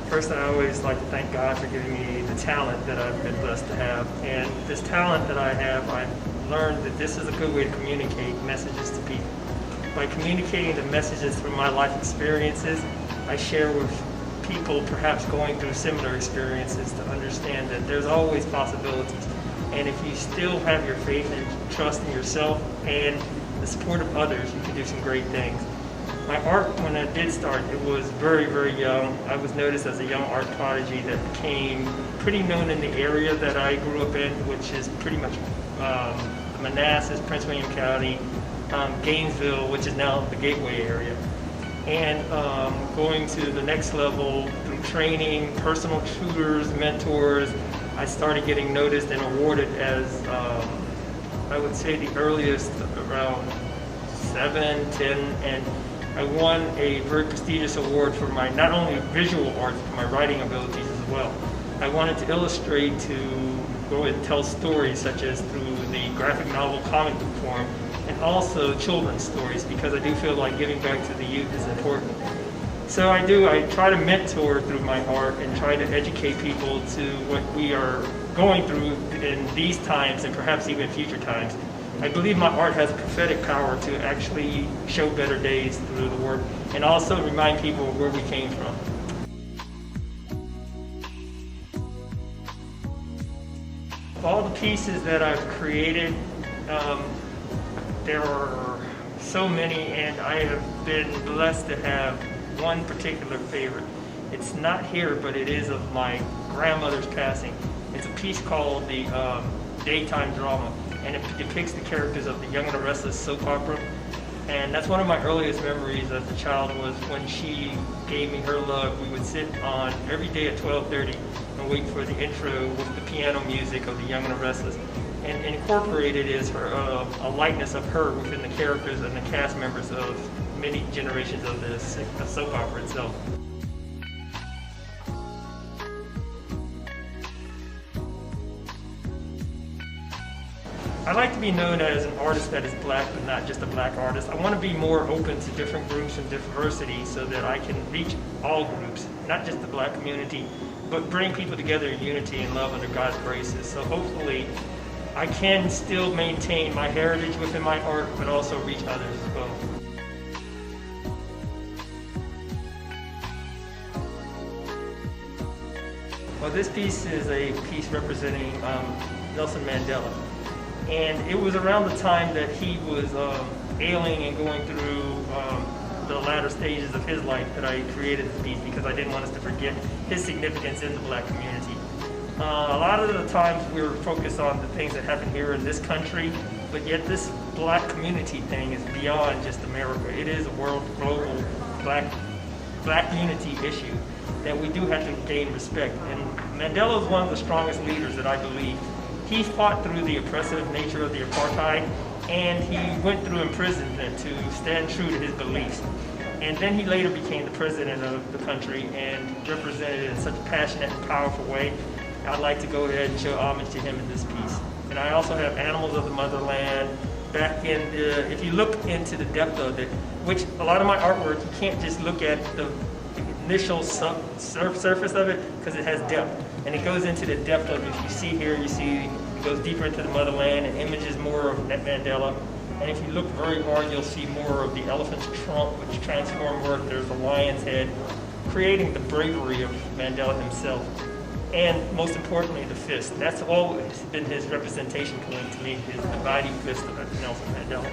First, I always like to thank God for giving me the talent that I've been blessed to have. And this talent that I have, I've learned that this is a good way to communicate messages to people. By communicating the messages from my life experiences, I share with people perhaps going through similar experiences to understand that there's always possibilities. And if you still have your faith and trust in yourself and the support of others, you can do some great things. My art, when I did start, it was very, very young. I was noticed as a young art prodigy that became pretty known in the area that I grew up in, which is pretty much Manassas, Prince William County, Gainesville, which is now the Gateway area. And going to the next level through training, personal tutors, mentors, I started getting noticed and awarded as, I would say the earliest around 7, 10, and I won a very prestigious award for my not only visual art, but my writing abilities as well. I wanted to illustrate, to go and tell stories such as through the graphic novel comic book form, and also children's stories, because I do feel like giving back to the youth is important. So I try to mentor through my art and try to educate people to what we are going through in these times and perhaps even future times. I believe my art has a prophetic power to actually show better days through the work and also remind people where we came from. Of all the pieces that I've created, there are so many, and I have been blessed to have one particular favorite. It's not here, but it is of my grandmother's passing. It's a piece called the Daytime Drama, and it depicts the characters of the Young and the Restless soap opera. And that's one of my earliest memories as a child, was when she gave me her love. We would sit on every day at 12:30 and wait for the intro with the piano music of the Young and the Restless. And incorporated is her a likeness of her within the characters and the cast members of many generations of the soap opera itself. I like to be known as an artist that is black, but not just a black artist. I want to be more open to different groups and diversity so that I can reach all groups, not just the black community, but bring people together in unity and love under God's graces. So hopefully I can still maintain my heritage within my art, but also reach others as well. Well, this piece is a piece representing Nelson Mandela. And it was around the time that he was ailing and going through the latter stages of his life that I created this piece, because I didn't want us to forget his significance in the black community. A lot of the times we were focused on the things that happen here in this country, but yet this black community thing is beyond just America. It is a world, global black unity issue that we do have to gain respect. And Mandela is one of the strongest leaders that I believe. He fought through the oppressive nature of the apartheid, and he went through imprisonment to stand true to his beliefs. And then he later became the president of the country and represented it in such a passionate and powerful way. I'd like to go ahead and show homage to him in this piece. And I also have Animals of the Motherland. Back in if you look into the depth of it, which a lot of my artwork, you can't just look at the initial surface of it, because it has depth. And it goes into the depth of it. If you see here, you see it goes deeper into the motherland and images more of Mandela. And if you look very hard, you'll see more of the elephant's trunk, which transformed where there's a lion's head, creating the bravery of Mandela himself. And most importantly, the fist. That's always been his representation point to me, his dividing fist of Nelson Mandela.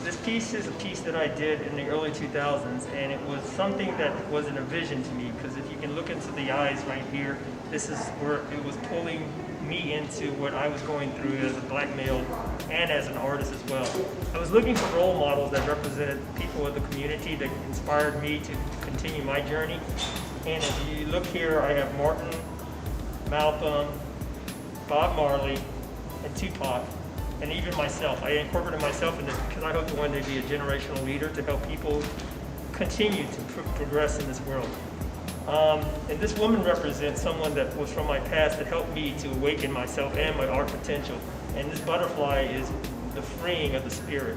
This piece is a piece that I did in the early 2000s, and it was something that wasn't a vision to me, because if you can look into the eyes right here, this is where it was pulling me into what I was going through as a black male and as an artist as well. I was looking for role models that represented people of the community that inspired me to continue my journey. And if you look here, I have Martin, Malcolm, Bob Marley, and Tupac, and even myself. I incorporated myself in this because I hope to one day be a generational leader to help people continue to progress in this world. And this woman represents someone that was from my past that helped me to awaken myself and my art potential. And this butterfly is the freeing of the spirit.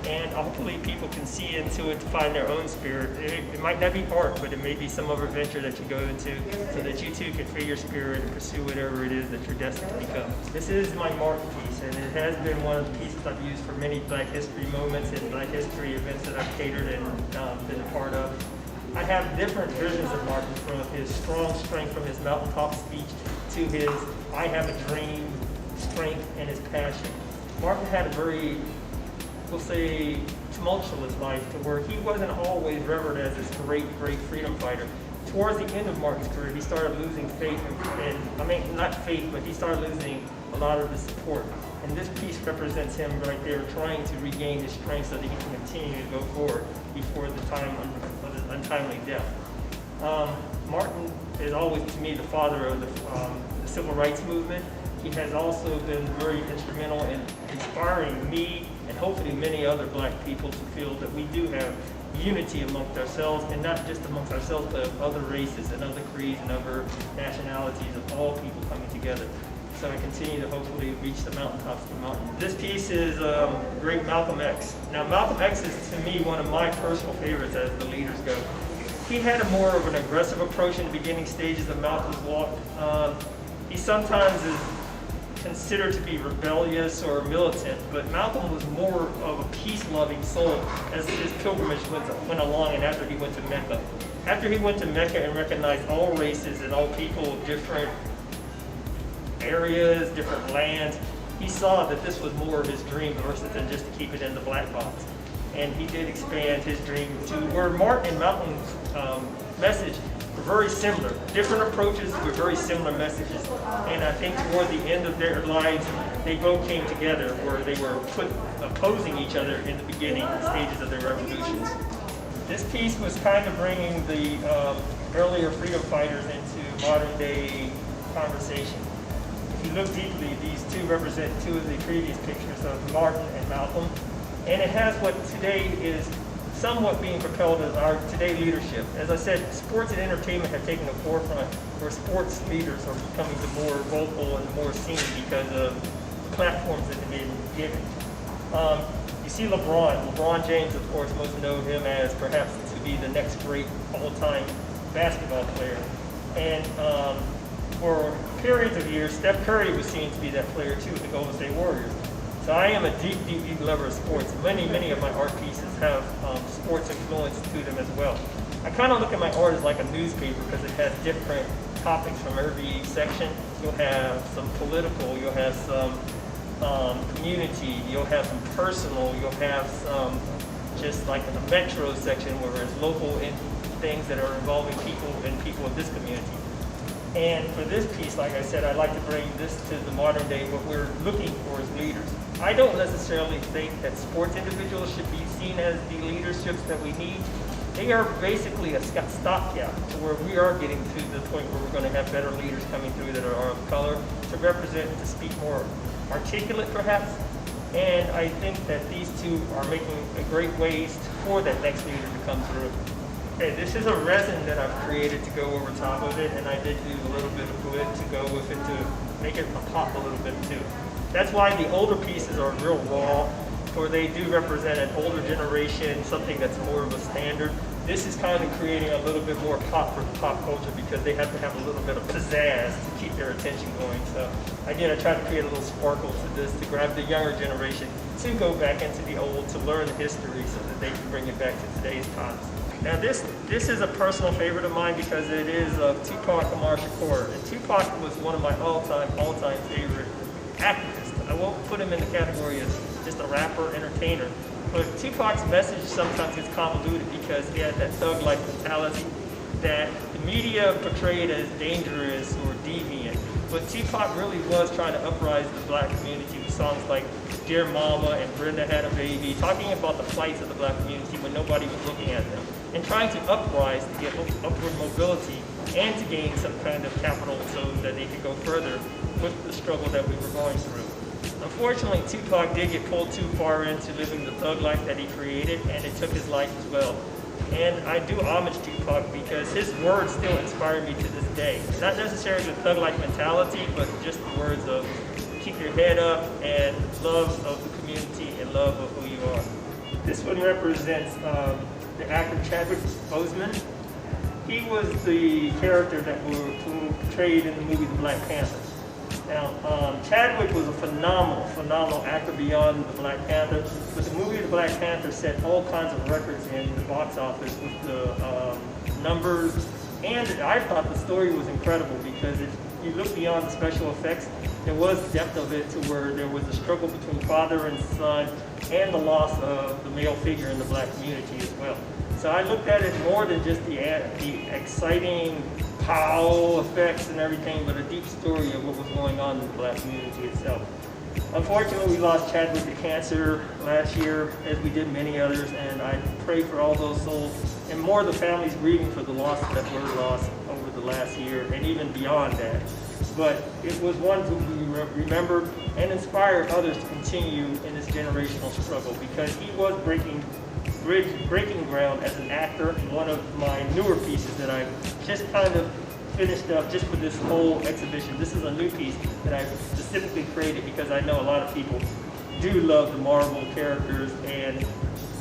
And hopefully people can see into it to find their own spirit. It might not be art, but it may be some other venture that you go into so that you too can free your spirit and pursue whatever it is that you're destined to become. This is my Martin piece, and it has been one of the pieces I've used for many Black history moments and Black history events that I've catered and been a part of. I have different versions of Martin, from his strong strength from his mountaintop speech to his I have a dream strength and his passion. Martin had a very, we'll say, tumultuous life to where he wasn't always revered as this great freedom fighter. Towards the end of Martin's career, he started losing faith, not faith, but he started losing a lot of his support. And this piece represents him right there trying to regain his strength so that he can continue to go forward before the time of his untimely death. Martin is always, to me, the father of the civil rights movement. He has also been very instrumental in inspiring me and hopefully many other Black people to feel that we do have unity amongst ourselves, and not just amongst ourselves, but of other races and other creeds and other nationalities, of all people coming together. So I continue to hopefully reach the mountaintops of the mountain. This piece is great Malcolm X. Now Malcolm X is, to me, one of my personal favorites as the leaders go. He had a more of an aggressive approach in the beginning stages of Malcolm's walk. He sometimes is considered to be rebellious or militant, but Malcolm was more of a peace-loving soul as his pilgrimage went along and after he went to Mecca. After he went to Mecca and recognized all races and all people of different areas, different lands, he saw that this was more of his dream versus than just to keep it in the black box. And he did expand his dream to where Martin and Malcolm's message were very similar. Different approaches with very similar messages. And I think toward the end of their lives, they both came together where they were opposing each other in the beginning stages of their revolutions. This piece was kind of bringing the earlier freedom fighters into modern day conversation. If you look deeply, these two represent two of the previous pictures of Martin and Malcolm. And it has what today is somewhat being propelled as our today leadership. As I said, sports and entertainment have taken the forefront where sports leaders are becoming the more vocal and the more seen because of platforms that have been given. You see LeBron James, of course, most know him as perhaps to be the next great all-time basketball player. And for periods of years, Steph Curry was seen to be that player too with the Golden State Warriors. So I am a deep lover of sports. Many of my art pieces have sports influence to them as well. I kind of look at my art as like a newspaper because it has different topics from every section. You'll have some political, you'll have some community, you'll have some personal, you'll have some just like in the metro section where there's local things that are involving people and people of this community. And for this piece, like I said, I'd like to bring this to the modern day, what we're looking for as leaders. I don't necessarily think that sports individuals should be seen as the leaderships that we need. They are basically a stopgap to where we are getting to the point where we're going to have better leaders coming through that are of color to represent, to speak more articulate perhaps. And I think that these two are making a great ways for that next leader to come through. Okay, this is a resin that I've created to go over top of it, and I did do a little bit of wood to go with it to make it pop a little bit too. That's why the older pieces are real raw, for they do represent an older generation, something that's more of a standard. This is kind of creating a little bit more pop for pop culture because they have to have a little bit of pizzazz to keep their attention going. So again, I tried to create a little sparkle to this to grab the younger generation to go back into the old, to learn the history so that they can bring it back to today's times. Now this is a personal favorite of mine because it is of Tupac Shakur. And Tupac was one of my all-time favorite activists. I won't put him in the category as just a rapper, entertainer. But Tupac's message sometimes gets convoluted because he had that thug-like mentality that the media portrayed as dangerous or deviant. But Tupac really was trying to uprise the black community with songs like Dear Mama and Brenda Had a Baby, talking about the plights of the black community when nobody was looking at them, and trying to uprise to get upward mobility and to gain some kind of capital so that they could go further with the struggle that we were going through. Unfortunately, Tupac did get pulled too far into living the thug life that he created, and it took his life as well. And I do homage to Tupac because his words still inspire me to this day. Not necessarily the thug-like mentality, but just the words of keep your head up and love of the community and love of who you are. This one represents the actor Chadwick Boseman. He was the character that was portrayed in the movie The Black Panther. Now, Chadwick was a phenomenal actor beyond The Black Panther, but the movie The Black Panther set all kinds of records in the box office with the numbers, and I thought the story was incredible because if you look beyond the special effects, there was depth of it to where there was a struggle between father and son and the loss of the male figure in the black community as well. So I looked at it more than just the exciting pow effects and everything, but a deep story of what was going on in the black community itself. Unfortunately, we lost Chadwick to cancer last year, as we did many others, and I pray for all those souls and more the families grieving for the losses that were lost over the last year and even beyond that. But it was one to be remembered and inspired others to continue in this generational struggle because he was breaking ground as an actor. One of my newer pieces that I just kind of finished up just for this whole exhibition. This is a new piece that I specifically created because I know a lot of people do love the Marvel characters, and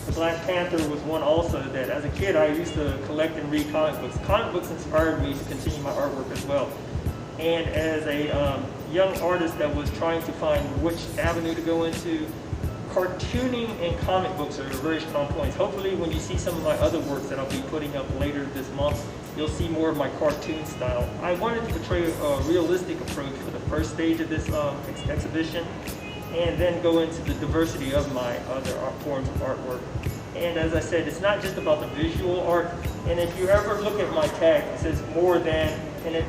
the Black Panther was one also that as a kid I used to collect and read comic books. Comic books inspired me to continue my artwork as well. And as a young artist that was trying to find which avenue to go into, cartooning and comic books are very strong points. Hopefully when you see some of my other works that I'll be putting up later this month, you'll see more of my cartoon style. I wanted to portray a realistic approach for the first stage of this exhibition, and then go into the diversity of my other forms of artwork. And as I said, it's not just about the visual art, and if you ever look at my tag, it says more than, and it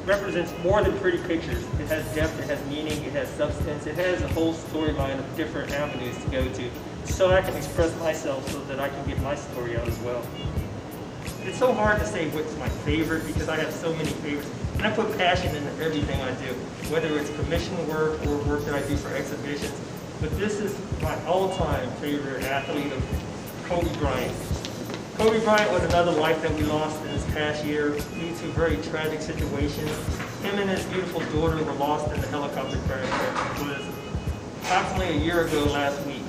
represents more than pretty pictures. It has depth, it has meaning, it has substance, it has a whole storyline of different avenues to go to, so I can express myself so that I can get my story out as well. It's so hard to say what's my favorite because I have so many favorites. And I put passion into everything I do, whether it's commission work or work that I do for exhibitions. But this is my all-time favorite athlete of Kobe Bryant. Kobe Bryant was another life that we lost in this past year due to very tragic situations. Him and his beautiful daughter were lost in the helicopter crash that was approximately a year ago last week.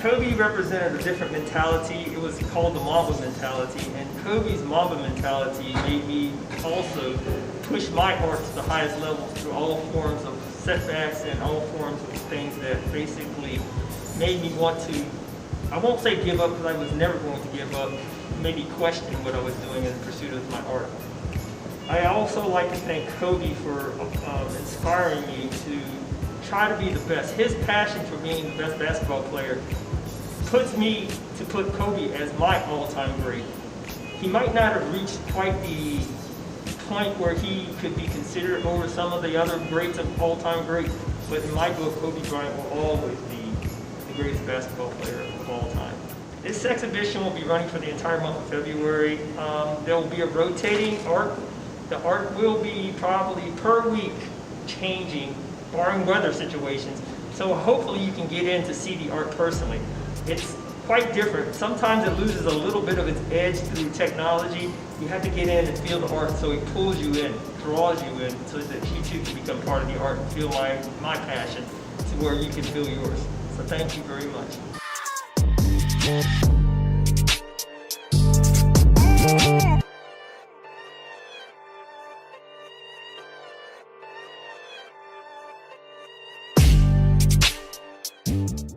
Kobe represented a different mentality. It was called the Mamba mentality, and Kobe's Mamba mentality made me also push my art to the highest levels through all forms of setbacks and all forms of things that basically made me want to, I won't say give up because I was never going to give up, maybe question what I was doing in pursuit of my art. I also like to thank Kobe for inspiring me to try to be the best. His passion for being the best basketball player puts me to put Kobe as my all-time great. He might not have reached quite the point where he could be considered over some of the other greats of all-time greats, but in my book, Kobe Bryant will always be the greatest basketball player of all time. This exhibition will be running for the entire month of February. There will be a rotating art. The art will be probably per week changing, barring weather situations. So hopefully you can get in to see the art personally. It's quite different. Sometimes it loses a little bit of its edge through technology. You have to get in and feel the art so it pulls you in, draws you in, so that you too can become part of the art and feel my passion to where you can feel yours. So thank you very much.